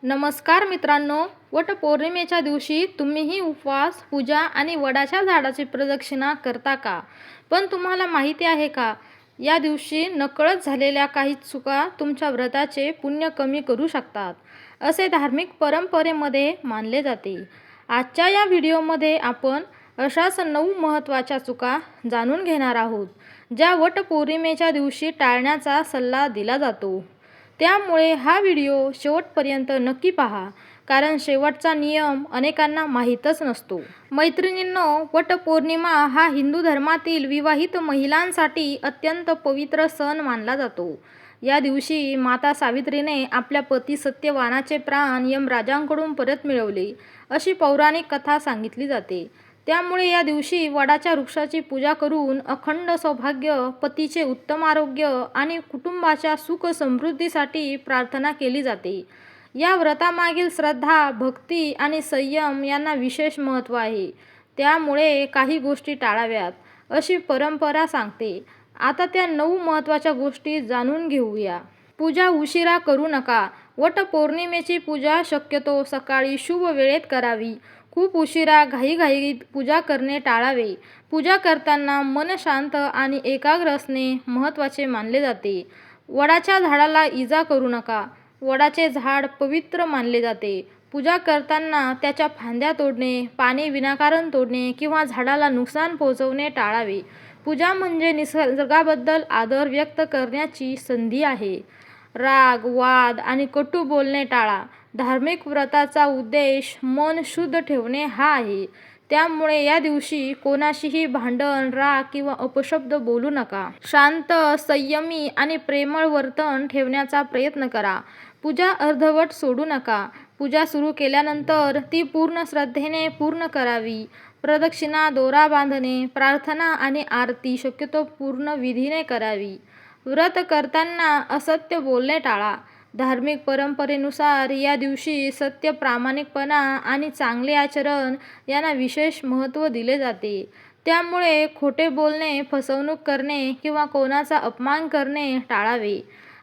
नमस्कार मित्रांनो, वटपौर्णिमेच्या दिवशी तुम्हीही उपवास, पूजा आणि वडाच्या झाडाची प्रदक्षिणा करता का? पण तुम्हाला माहिती आहे का, या दिवशी नकळत झालेल्या काही चुका तुमच्या व्रताचे पुण्य कमी करू शकतात, असे धार्मिक परंपरेमध्ये मानले जाते. आजच्या या व्हिडिओमध्ये आपण अशाच 9 महत्त्वाच्या चुका जाणून घेणार आहोत, ज्या वटपौर्णिमेच्या दिवशी टाळण्याचा सल्ला दिला जातो. त्यामुळे हा व्हिडिओ शेवटपर्यंत नक्की पहा, कारण शेवटचा नियम अनेकांना माहीतच नसतो. मैत्रिणींनो, वटपौर्णिमा हा हिंदू धर्मातील विवाहित महिलांसाठी अत्यंत पवित्र सण मानला जातो. या दिवशी माता सावित्रीने आपल्या पती सत्यवानाचे प्राण यमराजांकडून परत मिळवले, अशी पौराणिक कथा सांगितली जाते. त्यामुळे या दिवशी वडाच्या वृक्षाची पूजा करून अखंड सौभाग्य, पतीचे उत्तम आरोग्य आणि कुटुंबाच्या सुख समृद्धीसाठी प्रार्थना केली जाते. या व्रतामागील श्रद्धा, भक्ती आणि संयम यांना विशेष महत्त्व आहे. त्यामुळे काही गोष्टी टाळाव्यात, अशी परंपरा सांगते. आता त्या 9 महत्त्वाच्या गोष्टी जाणून घेऊया. पूजा उशिरा करू नका. वटपौर्णिमेची पूजा शक्यतो सकाळी शुभ वेळेत करावी. खूप उशिरा घाईघाईत पूजा करणे टाळावे. पूजा करताना मन शांत आणि एकाग्र असणे महत्त्वाचे मानले जाते. वडाच्या झाडाला इजा करू नका. वडाचे झाड पवित्र मानले जाते. पूजा करताना त्याच्या फांद्या तोडणे, पाने विनाकारण तोडणे किंवा झाडाला नुकसान पोहोचवणे टाळावे. पूजा म्हणजे निसर्गाबद्दल आदर व्यक्त करण्याची संधी आहे. राग, वाद आणि कटू बोलणे टाळा. धार्मिक व्रताचा उद्देश मन शुद्ध ठेवणे हा आहे. त्यामुळे या दिवशी कोणाशीही भांडण, राग किंवा अपशब्द बोलू नका. शांत, संयमी आणि प्रेमळ वर्तन ठेवण्याचा प्रयत्न करा. पूजा अर्धवट सोडू नका. पूजा सुरू केल्यानंतर ती पूर्ण श्रद्धेने पूर्ण करावी. प्रदक्षिणा, दोरा बांधणे, प्रार्थना आणि आरती शक्यतो पूर्ण विधीने करावी. व्रत करताना असत्य बोलणे टाळा. धार्मिक परंपरेनुसार या दिवशी सत्य, प्रामाणिकपणा आणि चांगले आचरण यांना विशेष महत्त्व दिले जाते. त्यामुळे खोटे बोलणे, फसवणूक करणे किंवा कोणाचा अपमान करणे टाळावे.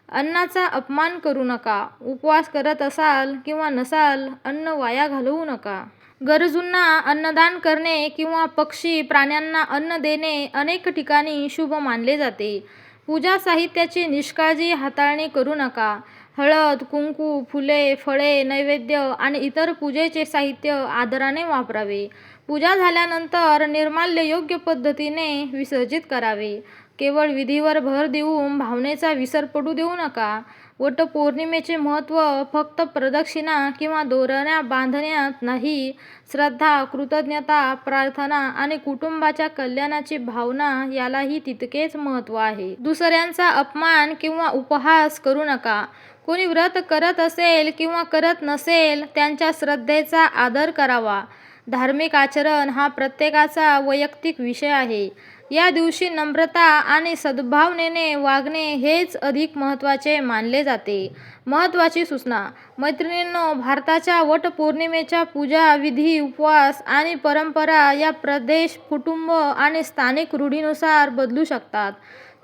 अन्नाचा अपमान करू नका. उपवास करत असाल किंवा नसाल, अन्न वाया घालवू नका. गरजूंना अन्नदान करणे किंवा पक्षी प्राण्यांना अन्न देणे अनेक ठिकाणी शुभ मानले जाते. पूजा साहित्याची निष्काळजी हाताळणी करू नका. हळद, कुंकू, फुले, फळे, नैवेद्य आणि इतर पूजेचे साहित्य आदराने वापरावे. पूजा झाल्यानंतर निर्माल्य योग्य पद्धतीने विसर्जित करावे. केवळ विधीवर भर देऊन भावनेचा विसर पडू देऊ नका. वटपौर्णिमेचे महत्त्व फक्त प्रदक्षिणा किंवा दोऱ्या बांधण्यात नाही. श्रद्धा, कृतज्ञता, प्रार्थना आणि कुटुंबाच्या कल्याणाची भावना यालाही तितकेच महत्त्व आहे. दुसऱ्यांचा अपमान किंवा उपहास करू नका. कोणी व्रत करत असेल किंवा करत नसेल, त्यांच्या श्रद्धेचा आदर करावा. धार्मिक आचरण हा प्रत्येकाचा वैयक्तिक विषय आहे. या दिवशी नम्रता आणि सद्भावनेने वागणे हेच अधिक महत्त्वाचे मानले जाते. महत्त्वाची सूचना. मैत्रिणींनो, भारताच्या वटपौर्णिमेच्या पूजा विधी, उपवास आणि परंपरा या प्रदेश, कुटुंब आणि स्थानिक रूढीनुसार बदलू शकतात.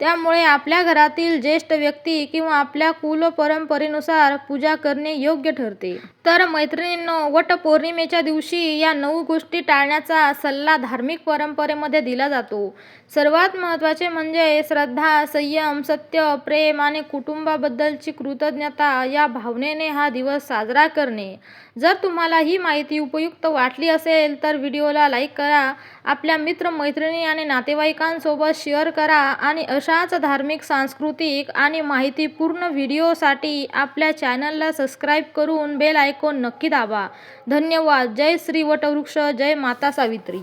त्यामुळे आपल्या घरातील ज्येष्ठ व्यक्ती किंवा आपल्या कुलपरंपरेनुसार पूजा करणे योग्य ठरते. तर मैत्रिणींनो, वटपौर्णिमेच्या दिवशी या 9 गोष्टी टाळण्याचा सल्ला धार्मिक परंपरेमध्ये दिला जातो. सर्वात महत्त्वाचे म्हणजे श्रद्धा, संयम, सत्य, प्रेम आणि कुटुंबाबद्दलची कृतज्ञता या भावनेने हा दिवस साजरा करणे. जर तुम्हाला ही माहिती उपयुक्त वाटली असेल तर व्हिडिओला लाईक करा, आपल्या मित्र, मैत्रिणी आणि नातेवाईकांसोबत शेअर करा आणि अशाच धार्मिक, सांस्कृतिक आणि माहितीपूर्ण व्हिडिओसाठी आपल्या चॅनलला सबस्क्राईब करून बेल आयकॉन नक्की दाबा. धन्यवाद. जय श्री वटवृक्ष, जय माता सावित्री.